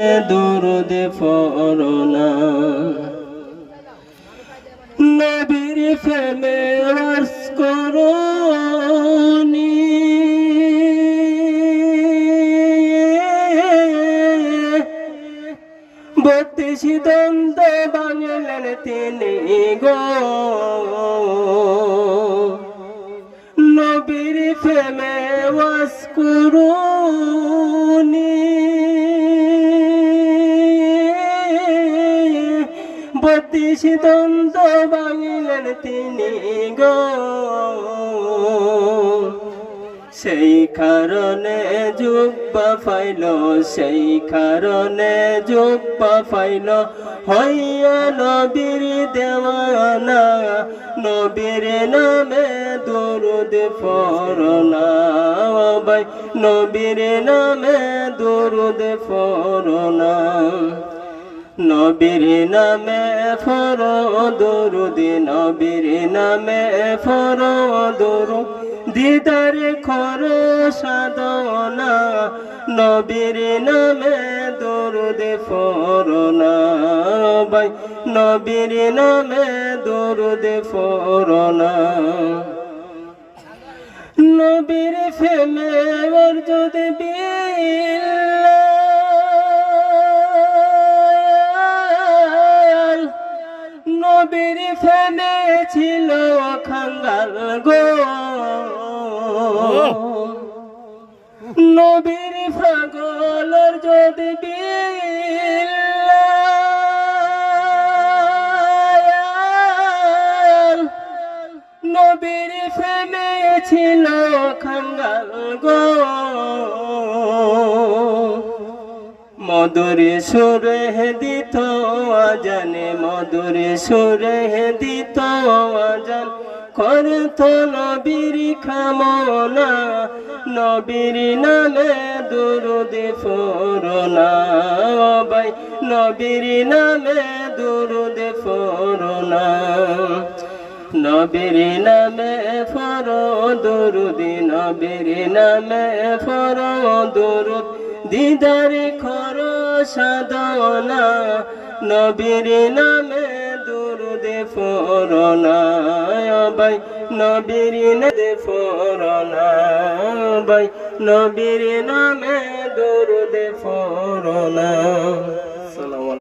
দুরুদ পড়না নবীর প্রেমে ওয়াজ করনি বত্রিশ দ্বন্দ্ব ভাঙলেন তিনি গো নবীর প্রেমে ওয়াজ করনি বত্রিশ দ্বন্দ্ব ভাঙলেন তিনি গো সেই কারণে জুব্বা পাইল সেই কারণে জুব্বা পাইল হইয়া নবীর দেওয়ানা নবীর নামে দুরুদ পড়না ভাই নবীর নামে দুরুদ পড়না নবীর নামে পড়ো দুরুদ নবীর নামে পড়ো দুরুদ দিদার করো সাধনা নবীর নামে দুরুদ পড়না ভাই নবীর নামে দুরুদ পড়না নবীর প্রেমে ওর যদি নবীর প্রেমে ছিল খাঙ্গাল গো নবীর পাগলের যদি নবীর প্রেমে ছিল খাঙ্গাল গো মধুর সুরে দিত আজানে মধুর সুরে দিত আজান করত নবীর কামনা নবীর নামে দুরুদ পড়না ভাই নবীর নামে দুরুদ পড়না নবীর নামে পড়ো দুরুদ নবীর নামে পড়ো দুরুদ দিদার করো সাধনা নবীর নামে দুরুদ পড়না ভাই নবীর নামে পড়না ভাই নবীর নামে দুরুদ পড়না।